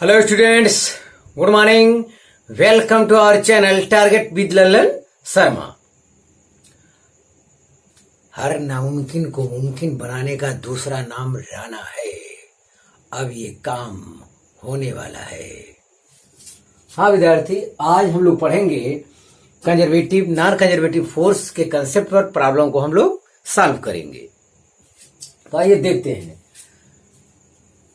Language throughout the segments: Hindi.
Hello students, good morning. Welcome to our channel Target with Lalan Sharma. हर नामुमकिन को मुमकिन बनाने का दूसरा नाम राना है। अब ये काम होने वाला है। हाँ विद्यार्थी, आज हम लोग पढ़ेंगे कंजर्वेटिव नॉन कंजर्वेटिव फोर्स के कंसेप्ट पर प्रॉब्लम को हम लोग सॉल्व करेंगे। तो आइए देखते हैं।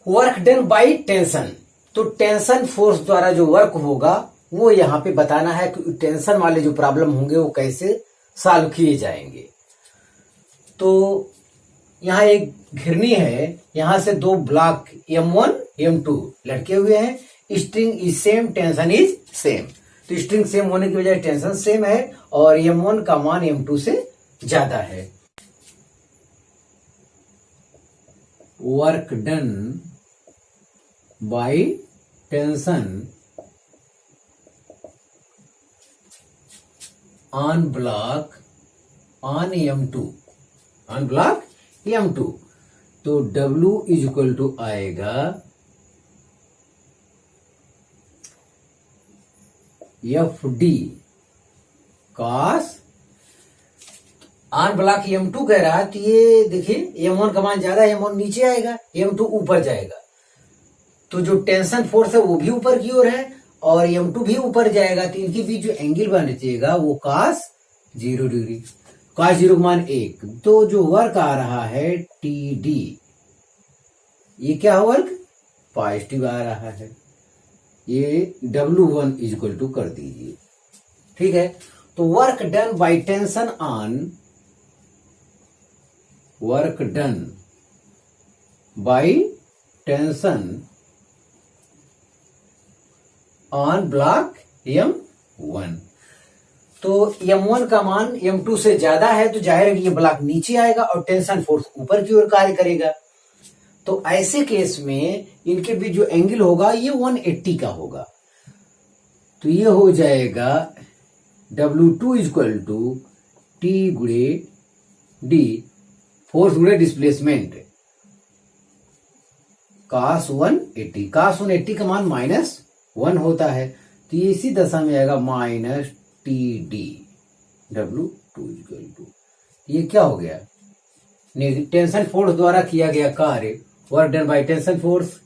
वर्क डन बाय टेंशन, तो टेंशन फोर्स द्वारा जो वर्क होगा वो यहाँ पे बताना है कि टेंशन वाले जो प्रॉब्लम होंगे वो कैसे सॉल्व किए जाएंगे। तो यहाँ एक घिरनी है, यहाँ से दो ब्लॉक M1 M2 लटके हुए हैं। String is same, tension is same. तो स्ट्रिंग सेम होने की वजह टेंशन सेम है और M1 का मान M2 से ज्यादा है। Work done by tension on block on M2 on block M2, तो W इज इक्वल टू आएगा FD cos on block M2 कह रहा है। तो ये देखिए M1 का मान ज्यादा है, M1 नीचे आएगा, M2 ऊपर जाएगा। तो जो टेंशन फोर्स है वो भी ऊपर की ओर है और M2 भी ऊपर जाएगा। तो इनके बीच जो एंगल बनेगा वो cos 0 डिग्री। cos 0 मान 1। तो जो वर्क आ रहा है TD, ये क्या वर्क पॉजिटिव आ रहा है। ये W1 इज इक्वल टू कर दीजिए, ठीक है। तो work done by tension on, work done by tension on block M1, तो M1 का मान M2 से ज्यादा है तो जाहिर है कि ये ब्लॉक नीचे आएगा और टेंशन फोर्स ऊपर की ओर कार्य करेगा। तो ऐसे केस में इनके बीच जो एंगल होगा ये 180 का होगा। तो ये हो जाएगा W2 is equal to T गुणे D, फोर्स गुणे डिस्प्लेसमेंट, cos 180। cos 180 का मान -1 होता है। तो ये इसी दशा में आएगा -TD W2 इक्वल टू, ये क्या हो गया, टेंशन फोर्स द्वारा किया गया कार्य work done by tension force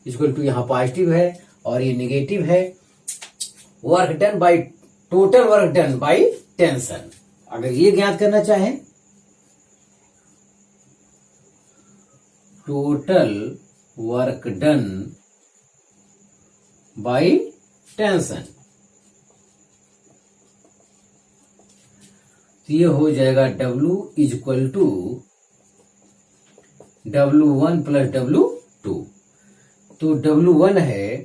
equal to, यहाँ पॉजिटिव है और ये नेगेटिव है। Work done by total work done by tension, अगर ये ज्ञात करना चाहें total work done by tension, तो ये हो जाएगा W is equal to W1 plus W2। तो W1 है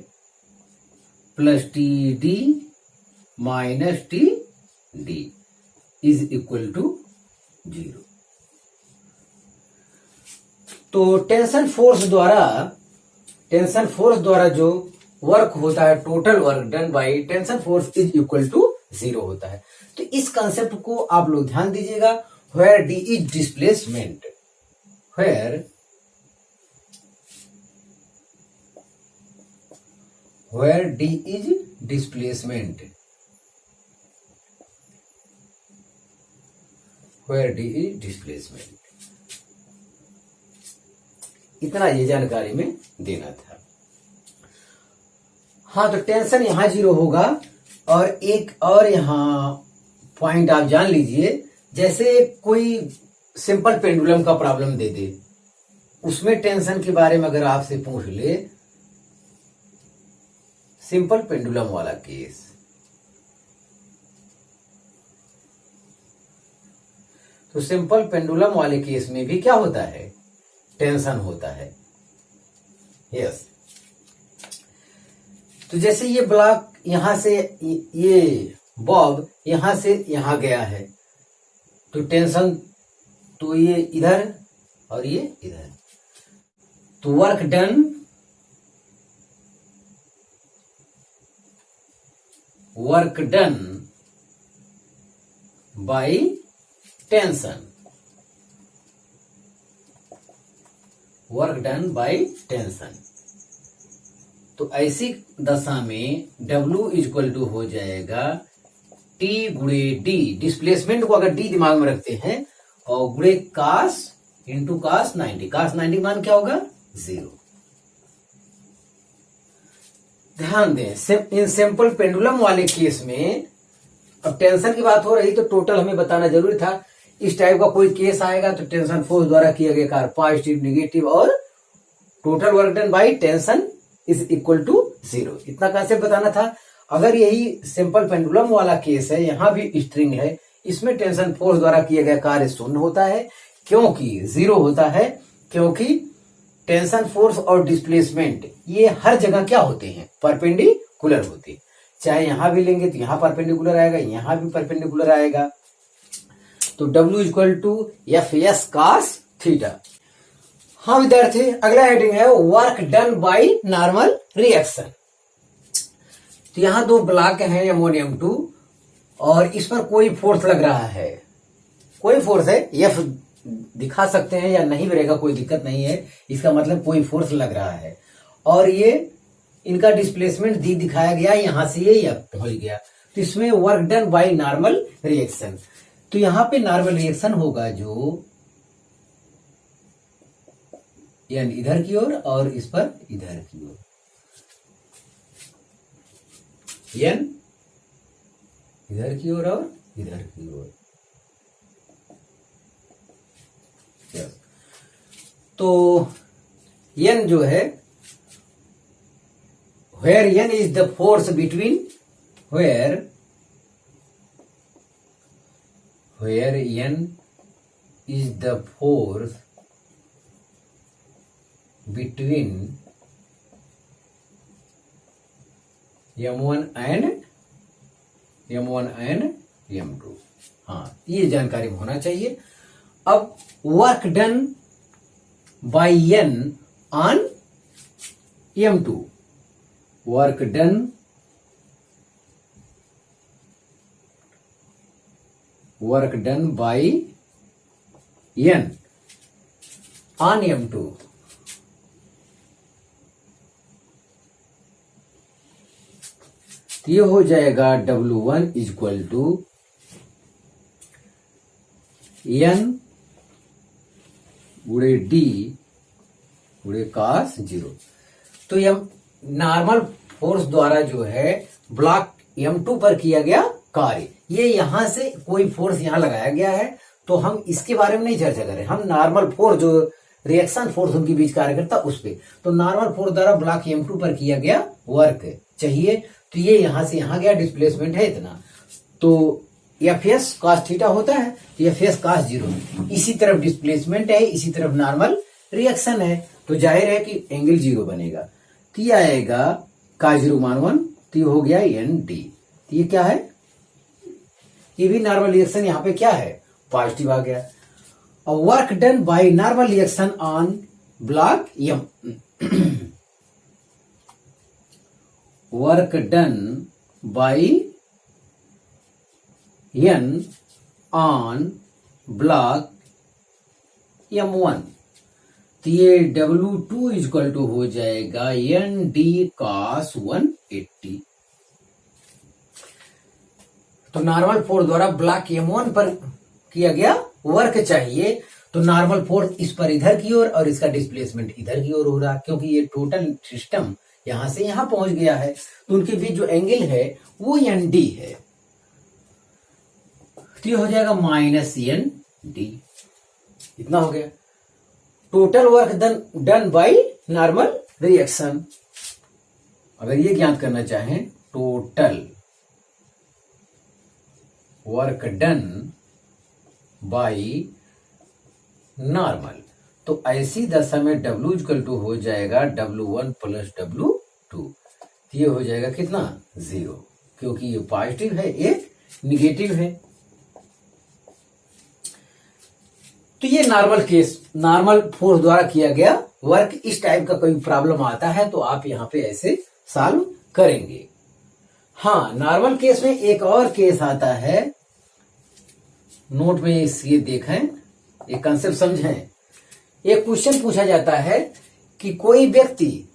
plus TD minus TD is equal to 0। तो टेंशन फोर्स द्वारा जो वर्क होता है, total work done by tension force is equal to 0 होता है। तो इस कंसेप्ट को आप लोग ध्यान दीजिएगा। Where D is displacement, where D is displacement, where D is displacement, इतना ये जानकारी में देना था। हाँ, तो टेंशन यहां 0 होगा और एक और यहां पॉइंट आप जान लीजिए। जैसे कोई सिंपल पेंडुलम का प्रॉब्लम दे दे, उसमें टेंशन के बारे में अगर आपसे पूछ ले, सिंपल पेंडुलम वाला केस, तो सिंपल पेंडुलम वाले केस में भी क्या होता है, टेंशन होता है। यस, तो जैसे ये ब्लॉक यहां से, ये बॉब यहां से यहां गया है, तो टेंशन, तो ये इधर और ये इधर। तो work done by tension, work done by tension, तो ऐसी दशा में W इक्वल टू हो जाएगा T गुणे D। डिस्प्लेसमेंट को अगर D दिमाग में रखते हैं और गुणे cos इंटू cos 90। cos 90 मान क्या होगा 0। ध्यान दें, इन सिंपल पेंडुलम वाले केस में अब टेंशन की बात हो रही तो टोटल हमें बताना जरूरी था। इस टाइप का कोई केस आएगा तो टेंशन फोर्स द्वारा किया गया कार्य पॉजिटिव, नेगेटिव और total work done by tension is equal to 0। इतना कंसेप्ट बताना था। अगर यही सिंपल पेंडुलम वाला केस है, यहां भी स्ट्रिंग है, इसमें टेंशन फोर्स द्वारा किया गया कार्य शून्य होता है। क्योंकि 0 होता है क्योंकि टेंशन फोर्स और डिस्प्लेसमेंट ये हर जगह क्या होते हैं, परपेंडिकुलर होते हैं। चाहे यहां भी लेंगे तो यहां परपेंडिकुलर आएगा, यहां भी परपेंडिकुलर आएगा। तो W equal to FS cos theta. हाँ विद्यार्थी, अगला हेडिंग है work done by normal reaction. तो यहां दो ब्लॉक हैं अमोनियम 2 और इस पर कोई फोर्स लग रहा है, कोई फोर्स है, F दिखा सकते हैं या नहीं भी रहेगा कोई दिक्कत नहीं है, इसका मतलब कोई फोर्स लग रहा है। और ये इनका डिस्प्लेसमेंट दी दिखाया गया, यहां से ये पहुंच गया। तो इसमें work done by normal reaction. तो यहां पे नॉर्मल रिएक्शन होगा जो यानी इधर की ओर और इस पर इधर की ओर, एन इधर की ओर और इधर की ओर। तो एन जो है, where n is the force between where n is the force between m1 and m2। हाँ, ये जानकारी में होना चाहिए। अब work done bye n on m2, work done bye n on m2। तो ये हो जाएगा W1 इक्वल टू n गुणे D गुणे cos 0। तो यह नॉर्मल फोर्स द्वारा जो है ब्लॉक M2 पर किया गया कार्य, ये यहां से कोई फोर्स यहां लगाया गया है, तो हम इसके बारे में नहीं चर्चा करें। हम नॉर्मल फोर्स जो रिएक्शन फोर्स उनके बीच कार्य करता उस पे, तो नॉर्मल फोर्स द्वारा ब्लॉक M2 पर किया गया वर्क चाहिए। तो ये यहां से यहां गया, डिस्प्लेसमेंट है इतना, तो FS cos थीटा होता है, तो FS cos 0। इसी तरफ डिस्प्लेसमेंट है, इसी तरफ नॉर्मल रिएक्शन है, तो जाहिर है कि एंगल 0 बनेगा। तो ये आएगा cos 0 मान 1, तो ये हो गया ND। तो ये क्या है, ये भी नॉर्मल रिएक्शन यहाँ पे क्या है, पॉजिटिव आ गया। और work done by normal reaction on block M, work done bye n on block M1। तो ये W2 इक्वल टू हो जाएगा ND cos 180। तो नॉर्मल फोर्स द्वारा ब्लॉक M1 पर किया गया वर्क चाहिए, तो नॉर्मल फोर्स इस पर इधर की ओर और इसका डिस्प्लेसमेंट इधर की ओर हो रहा, क्योंकि ये टोटल सिस्टम यहां से यहां पहुंच गया है, तो उनके बीच जो एंगल है वो ND है। तो ये हो जाएगा -ND। इतना हो गया total work done by normal reaction. अगर ये ज्ञात करना चाहें total work done by normal, तो ऐसी दशा में W इक्वल टू हो जाएगा W1 प्लस W2। ये हो जाएगा कितना 0, क्योंकि ये पॉजिटिव है, एक निगेटिव है। तो ये नॉर्मल केस, नॉर्मल फोर्स द्वारा किया गया वर्क। इस टाइप का कोई प्रॉब्लम आता है तो आप यहां पे ऐसे सॉल्व करेंगे। हाँ, नॉर्मल केस में एक और केस आता है, नोट में ये देखें, एक कंसेप्ट समझें। एक क्वेश्चन पूछा जाता है कि कोई व्यक्ति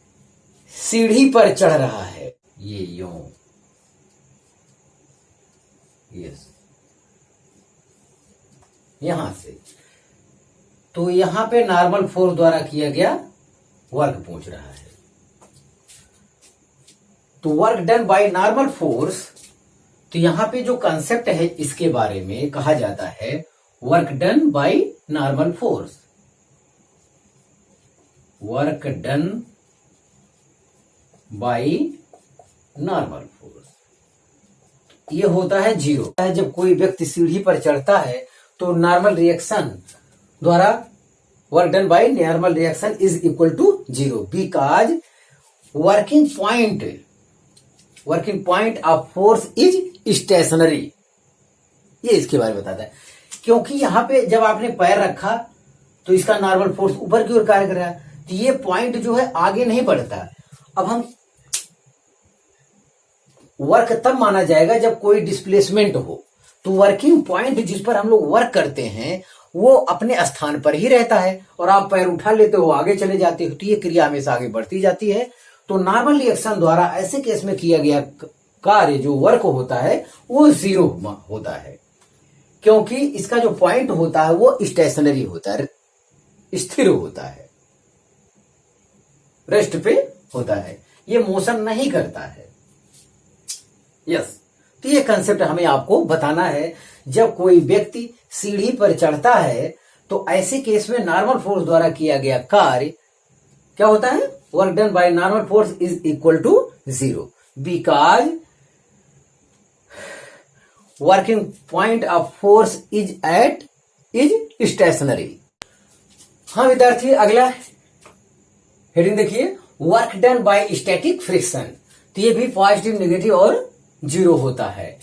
सीढ़ी पर चढ़ रहा है, ये यूं, यस, यहां से, तो यहां पे नॉर्मल फोर्स द्वारा किया गया वर्क पूछ रहा है। तो work done by normal force, तो यहां पे जो कंसेप्ट है इसके बारे में कहा जाता है work done by normal force. Work done by normal force, ये होता है जीरो। जब कोई व्यक्ति सीढ़ी पर चढ़ता है तो नॉर्मल रिएक्शन द्वारा work done by normal reaction is equal to zero, because working point of force is stationary. ये इसके बारे में बताता है, क्योंकि यहां पे जब आपने पैर रखा तो इसका नॉर्मल फोर्स ऊपर की ओर कार्य कर रहा है, तो ये पॉइंट जो है आगे नहीं बढ़ता। अब हम वर्क तब माना जाएगा जब कोई डिस्प्लेसमेंट हो, तो वर्किंग पॉइंट जिस पर हम लोग वर्क करते हैं वो अपने स्थान पर ही रहता है, और आप पैर उठा लेते हो, आगे चले जाते हो, तो ये क्रिया हमेशा आगे बढ़ती जाती है। तो नॉर्मल रिएक्शन द्वारा ऐसे केस में किया गया कार्य जो वर्क होता है वो जीरो होता है, क्योंकि इसका जो पॉइंट होता है वो स्टेशनरी होता है, स्थिर होता है, रेस्ट पे होता है, ये मोशन नहीं करता है। यस, तो ये कंसेप्ट हमें आपको बताना है। जब कोई व्यक्ति सीढ़ी पर चढ़ता है तो ऐसे केस में नॉर्मल फोर्स द्वारा किया गया कार्य क्या होता है, work done by normal force is equal to zero, because working point of force is stationary. हाँ विद्यार्थी, अगला हेडिंग देखिए, work done by static friction. तो ये भी पॉजिटिव, नेगेटिव और जीरो होता है।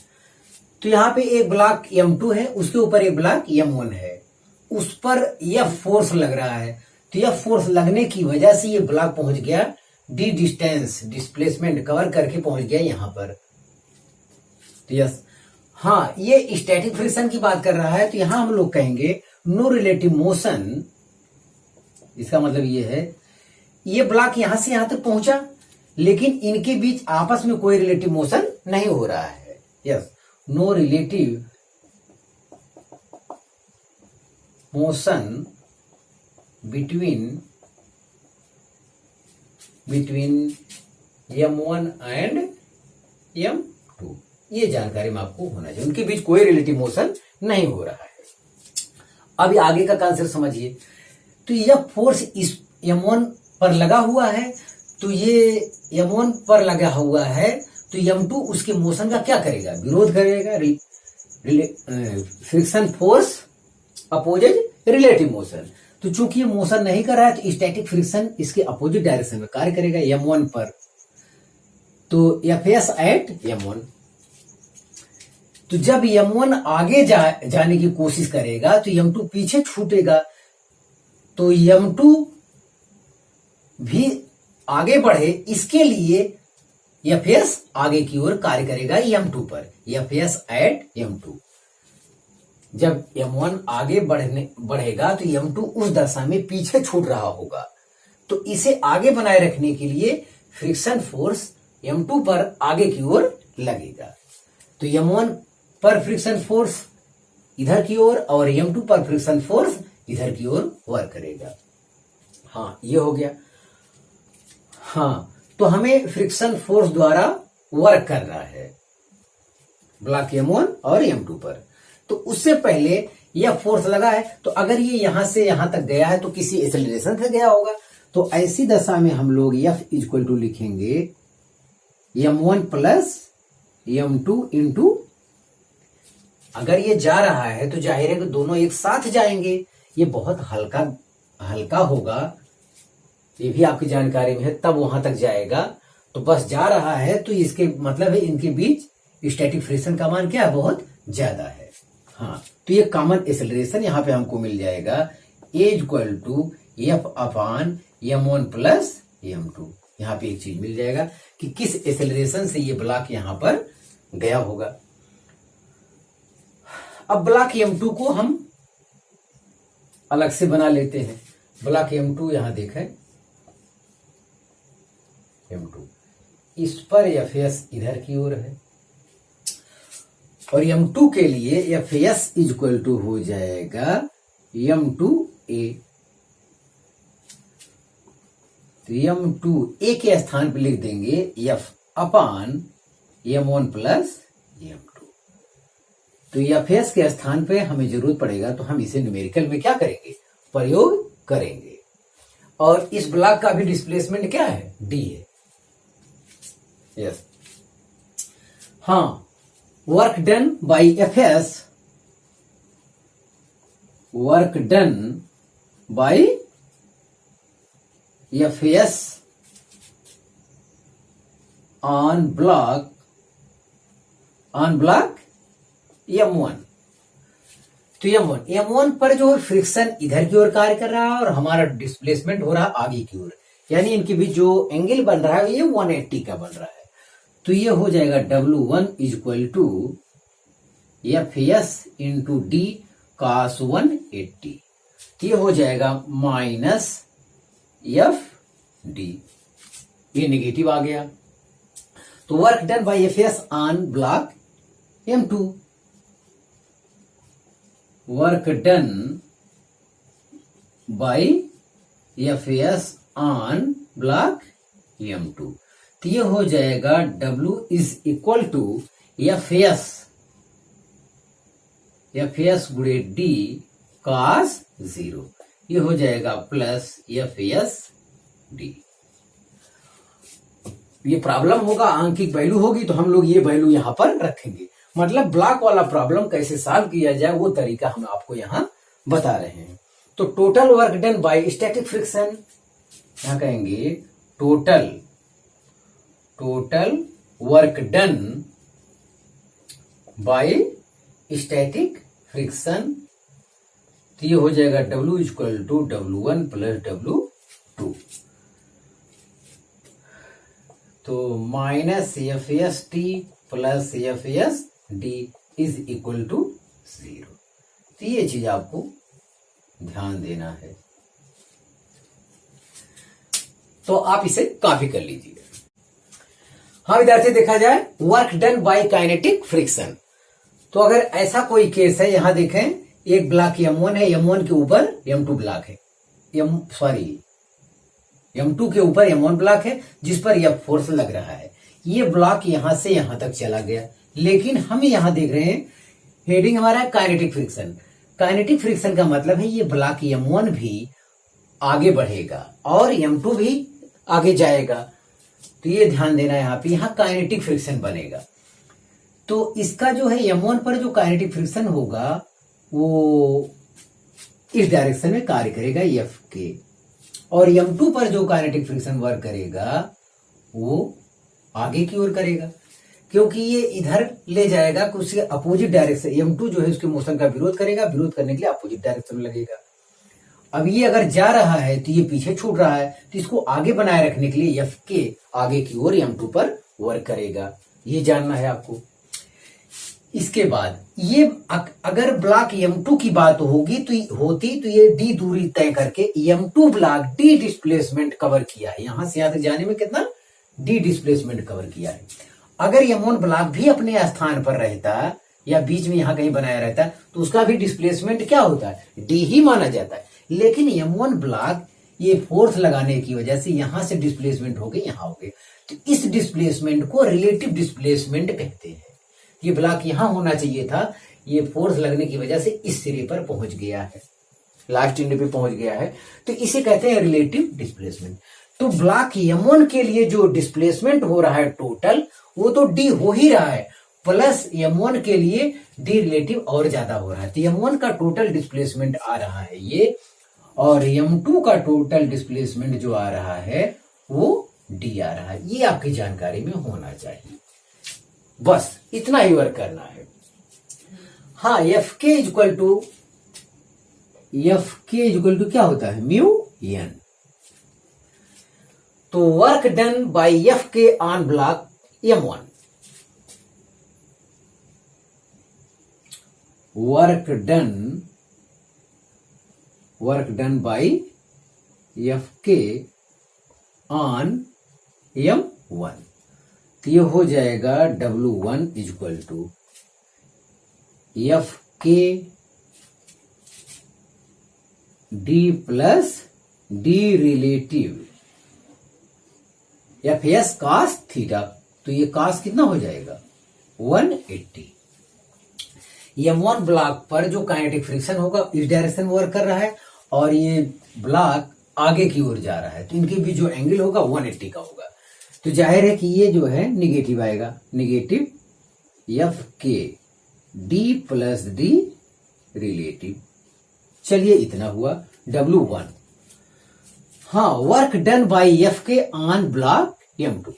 तो यहां पे एक ब्लॉक M2 है, उसके ऊपर एक ब्लॉक M1 है, उस पर यह फोर्स लग रहा है। तो यह फोर्स लगने की वजह से ये ब्लॉक पहुंच गया डी डिस्टेंस, डिस्प्लेसमेंट कवर करके पहुंच गया यहां पर। तो यस, हाँ, ये स्टैटिक फ्रिक्शन की बात कर रहा है। तो यहां हम लोग कहेंगे नो रिलेटिव मोशन। इसका मतलब ये है, ये ब्लॉक यहां से यहां तक पहुंचा, लेकिन इनके बीच आपस में कोई रिलेटिव मोशन नहीं हो रहा है। Yes, no relative motion between M1 and M2, ये जानकारी में आपको होना चाहिए, उनके बीच कोई रिलेटिव मोशन नहीं हो रहा है। अब आगे का कंसेप्ट समझिए। तो यह फोर्स इस M1 पर लगा हुआ है, तो ये M1 पर लगा हुआ है, तो M2 उसके मोशन का क्या करेगा, विरोध करेगा। Friction force opposite relative motion. तो चूंकि ये मोशन नहीं कर रहा है तो स्टैटिक फ्रिक्शन इसके अपोजिट डायरेक्शन में कार्य करेगा M1 पर। तो Fs एट M1, तो जब M1 आगे जाने की कोशिश करेगा तो M2 पीछे छूटेगा, तो M2 भी आगे बढ़े, इसके लिए Fs आगे की ओर कार्य करेगा M2 पर। Fs एट M2, जब M1 आगे बढ़ेगा तो M2 उस दशा में पीछे छूट रहा होगा, तो इसे आगे बनाए रखने के लिए फ्रिक्शन फोर्स M2 पर आगे की ओर लगेगा। तो M1 पर फ्रिक्शन फोर्स इधर की ओर और M2 पर फ्रिक्शन फोर्स इधर की ओर वर्क करेगा। हाँ, ये हो गया। हाँ, तो हमें फ्रिक्शन फोर्स द्वारा वर्क करना है ब्लॉक M1 और M2 पर। तो उससे पहले यह फोर्स लगा है, तो अगर ये यहां से यहां तक गया है तो किसी एक्सेलरेशन से गया होगा। तो ऐसी दशा में हम लोग F इक्वल टू लिखेंगे M1 प्लस M2 इंटू, अगर ये जा रहा है तो जाहिर है कि दोनों एक साथ जाएंगे, ये बहुत हल्का होगा, ये भी आपकी जानकारी में है, तब वहां तक जाएगा। तो बस जा रहा है तो इसके मतलब है इनके बीच स्टैटिक फ्रिक्शन का मान क्या है, बहुत ज्यादा है। हाँ, तो ये कॉमन एक्सेलरेशन यहां पे हमको मिल जाएगा A equal to F upon M1 plus M2। यहां पे एक चीज मिल जाएगा कि किस एक्सेलरेशन से ये ब्लॉक यहां पर गया होगा। अब ब्लॉक M2 को हम अलग से बना लेते हैं। ब्लॉक M2 यहां देखें, m2। इस पर एफ एस इधर की ओर है और m2 के लिए एफ एस इक्वल टू हो जाएगा m2a। तो m2a के स्थान पर लिख देंगे f अपान m1 प्लस m2। तो एफ एस के स्थान पे हमें जरूरत पड़ेगा तो हम इसे न्यूमेरिकल में क्या करेंगे, प्रयोग करेंगे। और इस ब्लॉक का भी डिस्प्लेसमेंट क्या है, d है। यस, हाँ, work done by F S, work done by F S on block m1। तो m1 पर जो फ्रिक्शन इधर की ओर कार्य कर रहा है और हमारा डिस्प्लेसमेंट हो रहा है आगे की ओर, यानी इनके बीच जो एंगल बन रहा है ये 180 का बन रहा है। तो ये हो जाएगा W1 equal to F S into D cos 180। ये हो जाएगा माइनस एफ डी, ये निगेटिव आ गया। तो work done by F S on block m2, work done by F S on block m2। तो ये हो जाएगा W is equal to F S गुणे डी cos 0। ये हो जाएगा प्लस एफ एस डी। ये प्रॉब्लम होगा, आंकिक वैल्यू होगी तो हम लोग ये वैल्यू यहां पर रखेंगे। मतलब ब्लॉक वाला प्रॉब्लम कैसे सॉल्व किया जाए वो तरीका हम आपको यहां बता रहे हैं। तो total work done by static friction, यहां कहेंगे total work done by static friction. तो ये हो जाएगा W equal to W1 plus W2। तो minus F S T plus F S D is equal to 0। तो ये चीज आपको ध्यान देना है। तो आप इसे कॉपी कर लीजिए। हाँ विद्यार्थी, देखा जाए work done bye kinetic friction. तो अगर ऐसा कोई केस है, यहां देखें एक ब्लॉक m1 है, m1 के ऊपर m2 ब्लॉक है, m2 के ऊपर m1 ब्लॉक है जिस पर यह फोर्स लग रहा है। ये ब्लॉक यहां से यहां तक चला गया, लेकिन हम यहां देख रहे हैं हेडिंग हमारा है काइनेटिक फ्रिक्शन। काइनेटिक फ्रिक्शन का मतलब है ये ब्लॉक m1 भी आगे बढ़ेगा और m2 भी आगे जाएगा। तो ये ध्यान देना है यहाँ पे, यहाँ काइनेटिक फ्रिक्शन बनेगा। तो इसका जो है m1 पर जो काइनेटिक फ्रिक्शन होगा वो इस डायरेक्शन में कार्य करेगा एफ के, और m2 पर जो काइनेटिक फ्रिक्शन वर्क करेगा वो आगे की ओर करेगा, क्योंकि ये इधर ले जाएगा कि उसके अपोजिट डायरेक्शन। m2 जो है उसके मोशन का विरोध करेगा, विरोध करने के लिए अपोजिट डायरेक्शन में लगेगा। अब ये अगर जा रहा है तो ये पीछे छूट रहा है, तो इसको आगे बनाए रखने के लिए एफ के आगे की ओर m2 पर वर्क करेगा। ये जानना है आपको। इसके बाद ये अगर ब्लॉक m2 की बात होगी तो ये d दूरी तय करके m2 block d displacement cover किया है। यहां से यहां तक जाने में कितना d डिस्प्लेसमेंट कवर किया है। अगर m1 ब्लॉक भी अपने स्थान पर रहता या बीच में यहां कहीं बनाया रहता तो उसका भी डिस्प्लेसमेंट क्या होता है, d ही माना जाता है। लेकिन m1 ब्लॉक ये फोर्स लगाने की वजह से यहां से डिस्प्लेसमेंट हो गए, यहां हो गए, तो इस डिस्प्लेसमेंट को रिलेटिव डिस्प्लेसमेंट कहते हैं। ये ब्लॉक यहां होना चाहिए था, ये फोर्स लगने की वजह से इस सिरे पर पहुंच गया है, लास्ट एंड पे पहुंच गया है, तो इसे कहते हैं रिलेटिव डिस्प्लेसमेंट। तो ब्लॉक m1 के लिए जो डिस्प्लेसमेंट हो रहा है टोटल, वो तो d हो ही रहा है, प्लस m1 के लिए d रिलेटिव और ज्यादा हो रहा है। तो m1 का टोटल डिस्प्लेसमेंट आ रहा है ये, और m2 का टोटल डिस्प्लेसमेंट जो आ रहा है वो d आ रहा है। ये आपकी जानकारी में होना चाहिए, बस इतना ही वर्क करना है। हाँ, एफ के इक्वल टू क्या होता है, म्यू एन। तो वर्क डन बाय एफ के on block m1, work done by F के ऑन m1। तो ये हो जाएगा W1 इक्वल टू एफ के D plus D relative F S cos theta. तो ये कॉस कितना हो जाएगा 180। M1 ब्लॉक पर जो काइनेटिक फ्रिक्शन होगा इस डायरेक्शन में वर्क कर रहा है और ये ब्लॉक आगे की ओर जा रहा है, तो इनके बीच जो एंगल होगा 180 का होगा। तो जाहिर है कि ये जो है निगेटिव आएगा, निगेटिव एफ के डी प्लस डी रिलेटिव। चलिए इतना हुआ W1। हाँ, वर्क डन बाय एफ के on block M2।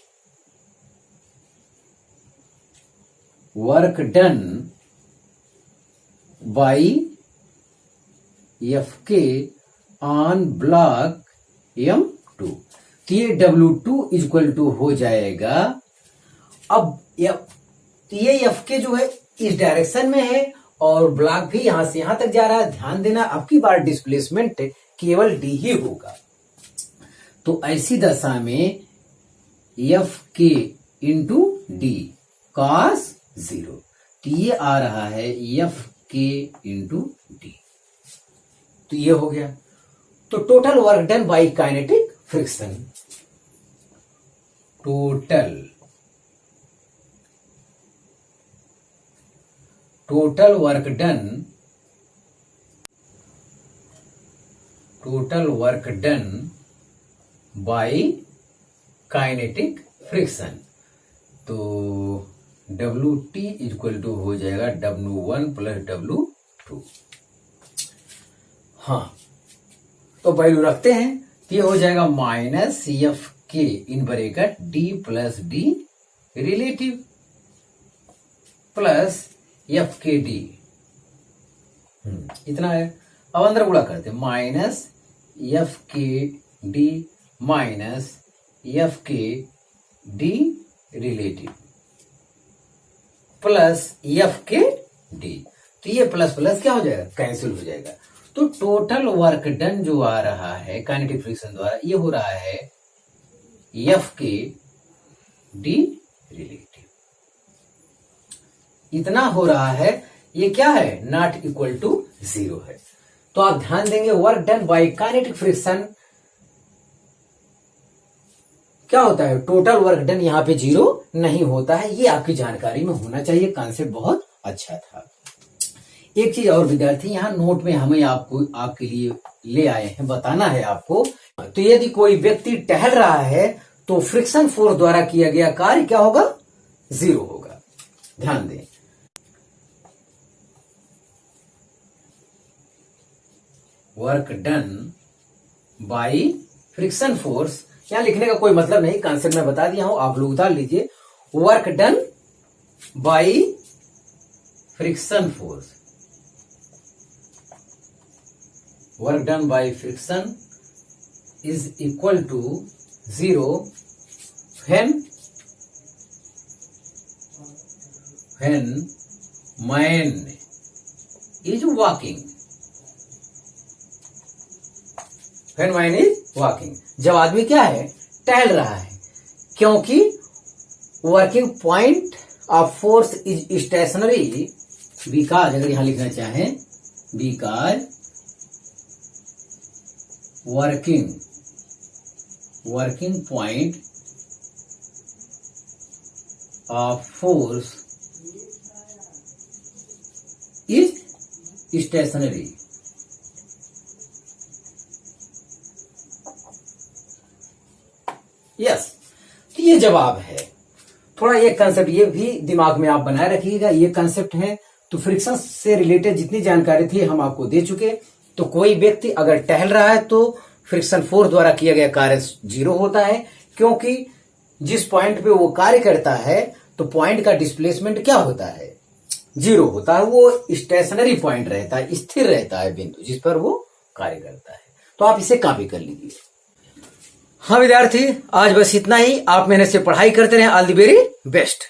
Work done by F के ऑन ब्लॉक M2। तो ये W2 इक्वल टू हो जाएगा। अब ये एफ के जो है इस डायरेक्शन में है और ब्लॉक भी यहां से यहां तक जा रहा है। ध्यान देना, अब की बार डिस्प्लेसमेंट केवल डी ही होगा। तो ऐसी दशा में एफ के इंटू डी कॉस 0। तो ये आ रहा है एफ के इंटू डी। तो ये हो गया। तो total work done bye kinetic friction, total work done bye kinetic friction. तो WT इक्वल टू हो जाएगा W1 प्लस W2। हाँ, तो वैल्यू रखते हैं। ये हो जाएगा माइनस एफ के in bracket D plus D relative plus F के डी, इतना है। अब अंदर गुणा करते हैं, माइनस एफ के डी माइनस एफ के डी रिलेटिव प्लस एफ के डी। तो ये प्लस प्लस क्या हो जाएगा, कैंसिल हो जाएगा। तो टोटल वर्क डन जो आ रहा है काइनेटिक फ्रिक्शन द्वारा, ये हो रहा है एफ के डी रिलेटिव, इतना हो रहा है। ये क्या है, नॉट इक्वल टू 0 है। तो आप ध्यान देंगे, work done bye kinetic friction क्या होता है, टोटल वर्क डन यहां पे 0 नहीं होता है। ये आपकी जानकारी में होना चाहिए। कॉन्सेप्ट बहुत अच्छा था। एक चीज और विद्यार्थी, यहाँ नोट में हमें आपके लिए ले आए हैं, बताना है आपको। तो यदि कोई व्यक्ति टहल रहा है तो फ्रिक्शन फोर्स द्वारा किया गया कार्य क्या होगा, 0 होगा। ध्यान दें। Work done by friction force, यहां लिखने का कोई मतलब नहीं, कॉन्सेप्ट में बता दिया हूं, आप लोग उतार लीजिए। Work done by friction force, work done by friction is equal to 0 when man is walking, when man is walking, जब आदमी क्या है, टहल रहा है। क्योंकि working point of force is stationery, because अगर यहां लिखना चाहें, because working point of force is stationary। Yes, तो ये जवाब है। थोड़ा ये कंसेप्ट ये भी दिमाग में आप बनाए रखिएगा, ये कंसेप्ट है। तो फ्रिक्शन से रिलेटेड जितनी जानकारी थी हम आपको दे चुके। तो कोई व्यक्ति अगर टहल रहा है तो फ्रिक्शन फोर्स द्वारा किया गया कार्य 0 होता है, क्योंकि जिस पॉइंट पे वो कार्य करता है तो पॉइंट का डिस्प्लेसमेंट क्या होता है, 0 होता है। वो स्टेशनरी पॉइंट रहता है, स्थिर रहता है बिंदु जिस पर वो कार्य करता है। तो आप इसे कॉपी कर लीजिए। हाँ विद्यार्थी, आज बस इतना ही। आप मेहनत से पढ़ाई करते रहें। All the very best.